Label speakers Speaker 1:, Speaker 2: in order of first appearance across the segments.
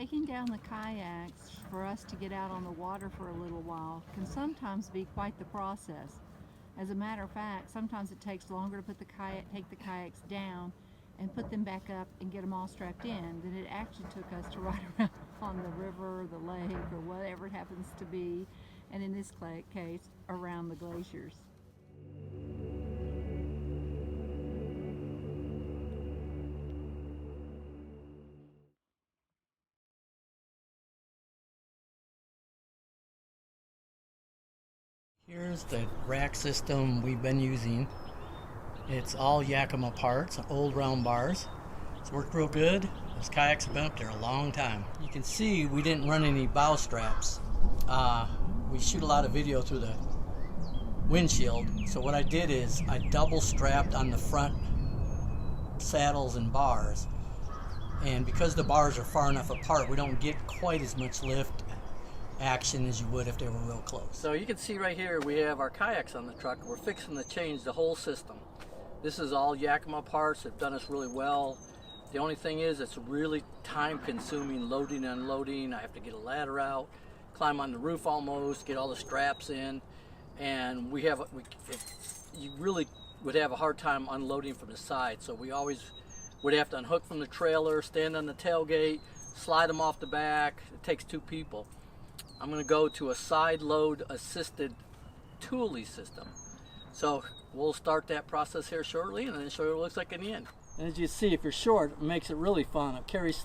Speaker 1: Taking down the kayaks for us to get out on the water for a little while can sometimes be quite the process. As a matter of fact, sometimes it takes longer to take the kayaks down and put them back up and get them all strapped in than it actually took us to ride around on the river or the lake or whatever it happens to be, and in this case, around the glaciers.
Speaker 2: Here's the rack system we've been using. It's all Yakima parts, old round bars. It's worked real good. Those kayaks have been up there a long time. You can see we didn't run any bow straps. We shoot a lot of video through the windshield. So what I did is I double strapped on the front saddles and bars. And because the bars are far enough apart, we don't get quite as much lift action as you would if they were real close. So you can see right here we have our kayaks on the truck. We're fixing to change the whole system. This is all Yakima parts. They've done us really well. The only thing is it's really time consuming loading and unloading. I have to get a ladder out, climb on the roof almost, get all the straps in, and you really would have a hard time unloading from the side. So we always would have to unhook from the trailer, stand on the tailgate, slide them off the back. It takes two people. I'm going to go to a side load assisted Thule system. So we'll start that process here shortly and then show you what it looks like in the end. And as you see, if you're short, it makes it really fun. It carries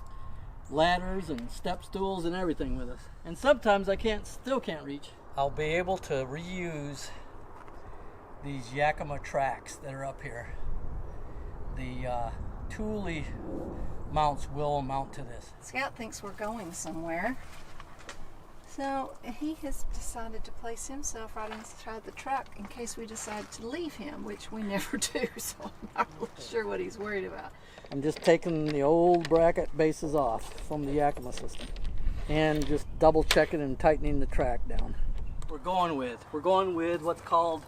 Speaker 2: ladders and step stools and everything with us. And sometimes I still can't reach. I'll be able to reuse these Yakima tracks that are up here. The Thule mounts will mount to this.
Speaker 1: Scout thinks we're going somewhere. So he has decided to place himself right inside the truck in case we decide to leave him, which we never do, so I'm not really sure what he's worried about.
Speaker 2: I'm just taking the old bracket bases off from the Yakima system and just double checking and tightening the track down. We're going with what's called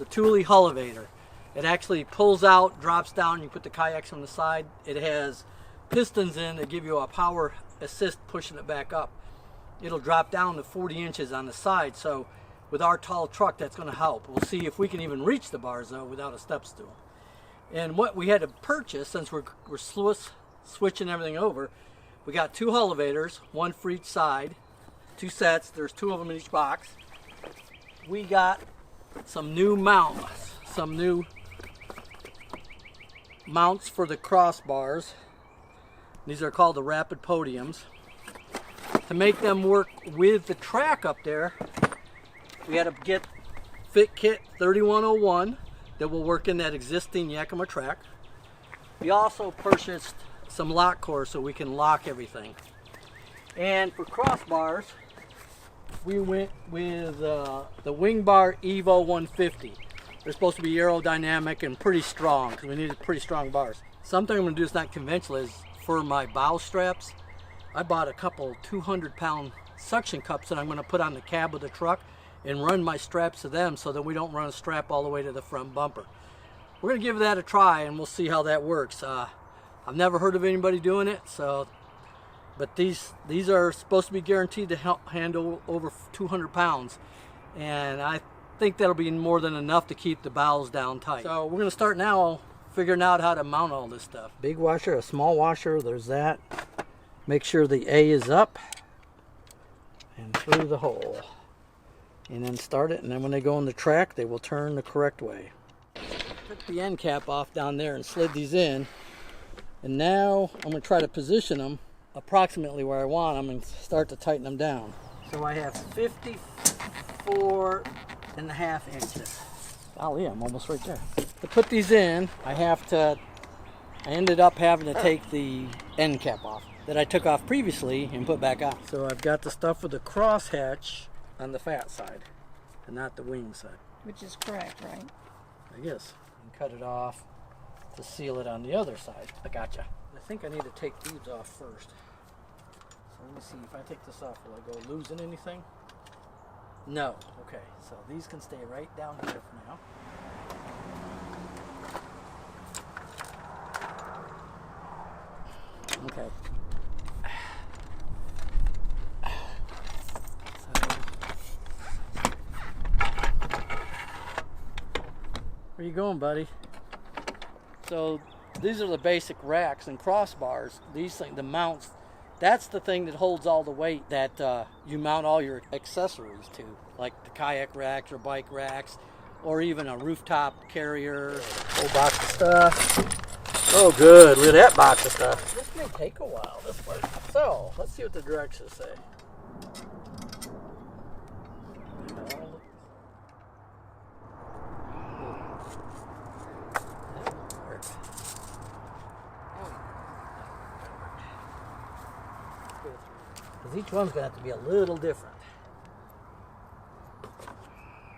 Speaker 2: the Thule Hullavator. It actually pulls out, drops down, you put the kayaks on the side. It has pistons in that give you a power assist pushing it back up. It'll drop down to 40 inches on the side, so with our tall truck that's going to help. We'll see if we can even reach the bars though without a step stool. And what we had to purchase, since we're switching everything over, we got two Hullavators, one for each side, two sets. There's two of them in each box. We got some new mounts for the crossbars. These are called the Rapid Podiums. To make them work with the track up there, we had to get Fit Kit 3101 that will work in that existing Yakima track. We also purchased some lock cores so we can lock everything. And for crossbars, we went with the Wing Bar Evo 150. They're supposed to be aerodynamic and pretty strong because we needed pretty strong bars. Something I'm going to do is not conventional is for my bow straps. I bought a couple 200-pound suction cups that I'm going to put on the cab of the truck and run my straps to them so that we don't run a strap all the way to the front bumper. We're going to give that a try and we'll see how that works. I've never heard of anybody doing it, but these are supposed to be guaranteed to handle over 200 pounds, and I think that'll be more than enough to keep the bows down tight. So we're going to start now figuring out how to mount all this stuff. Big washer, a small washer, there's that. Make sure the A is up and through the hole. And then start it, and then when they go on the track, they will turn the correct way. Took the end cap off down there and slid these in. And now I'm going to try to position them approximately where I want them and start to tighten them down. So I have 54.5 inches. Golly, I'm almost right there. To put these in, I ended up having to take the end cap off that I took off previously and put back on. So I've got the stuff with the crosshatch on the fat side and not the wing side.
Speaker 1: Which is correct, right?
Speaker 2: I guess. And cut it off to seal it on the other side. I gotcha. I think I need to take these off first. So let me see, if I take this off, will I go losing anything? No. Okay, so these can stay right down here for now. Okay. Where you going, buddy? So these are the basic racks and crossbars. These things, the mounts, that's the thing that holds all the weight that you mount all your accessories to, like the kayak racks or bike racks, or even a rooftop carrier. Whole box of stuff. Oh, good. Look at that box of stuff. This may take a while, this one. So let's see what the directions say. Because each one's going to have to be a little different.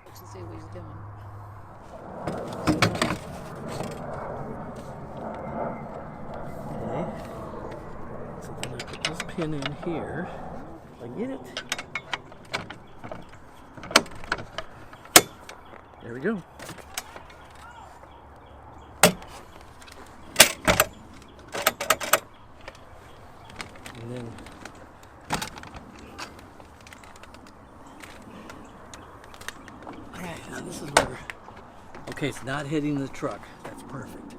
Speaker 1: Let's see what he's doing.
Speaker 2: Okay. So then I put this pin in here. If I get it. There we go. And then now this is where, okay, it's not hitting the truck. That's perfect.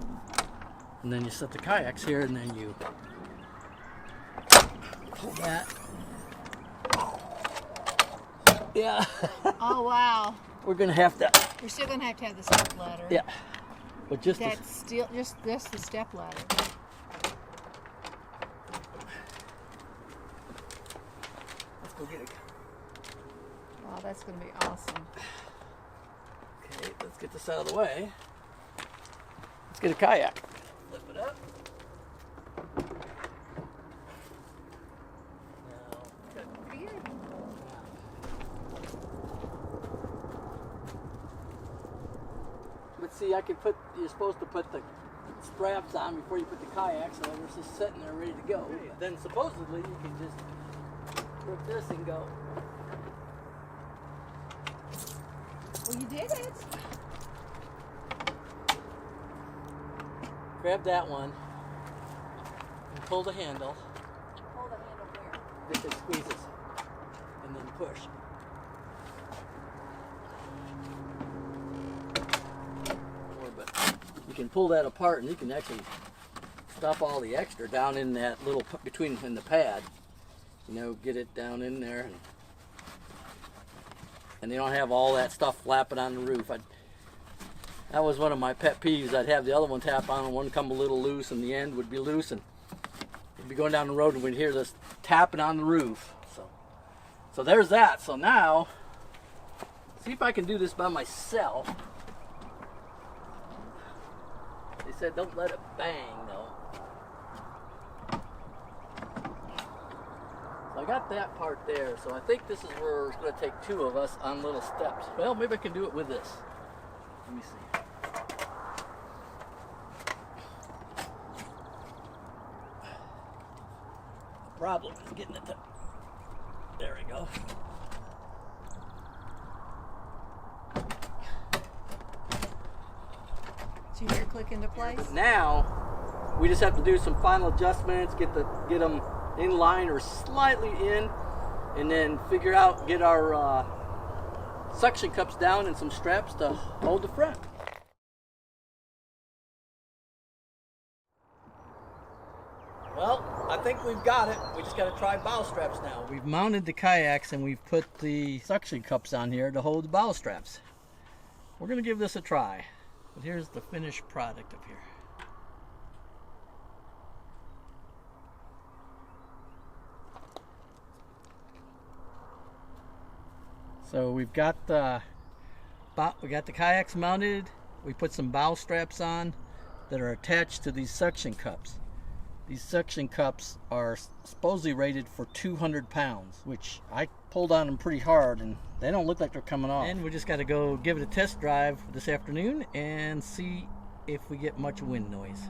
Speaker 2: And then you set the kayaks here, and then you pull that. Yeah.
Speaker 1: Oh wow.
Speaker 2: We're gonna have to.
Speaker 1: We're still gonna have to have the step ladder.
Speaker 2: Yeah. But just
Speaker 1: that's still just the step ladder.
Speaker 2: Let's go get it.
Speaker 1: Wow, that's gonna be awesome.
Speaker 2: Okay, let's get this out of the way. Let's get a kayak. Flip it up. But see, I could put, you're supposed to put the straps on before you put the kayak, so they're just sitting there ready to go. Then supposedly you can just put this and go.
Speaker 1: Well, you did it.
Speaker 2: Grab that one and pull the handle.
Speaker 1: Pull the handle where?
Speaker 2: This it squeezes and then push. You can pull that apart and you can actually stuff all the extra down in that little between in the pad. You know, get it down in there, and you don't have all that stuff flapping on the roof. That was one of my pet peeves. I'd have the other one tap on and one come a little loose, and the end would be loose, and we'd be going down the road and we'd hear this tapping on the roof. So there's that. So now, see if I can do this by myself. They said don't let it bang though. So I got that part there, so I think this is where it's going to take two of us on little steps. Well, maybe I can do it with this. Let me see. The problem is getting it to, there we go.
Speaker 1: So you hear it click into place?
Speaker 2: Now we just have to do some final adjustments, get them in line or slightly in, and then figure out, get our suction cups down and some straps to hold the front. Well, I think we've got it. We just got to try bow straps now. We've mounted the kayaks and we've put the suction cups on here to hold the bow straps. We're going to give this a try. But here's the finished product up here. So we've got the kayaks mounted. We put some bow straps on that are attached to these suction cups. These suction cups are supposedly rated for 200 pounds, which I pulled on them pretty hard and they don't look like they're coming off. And we just got to go give it a test drive this afternoon and see if we get much wind noise.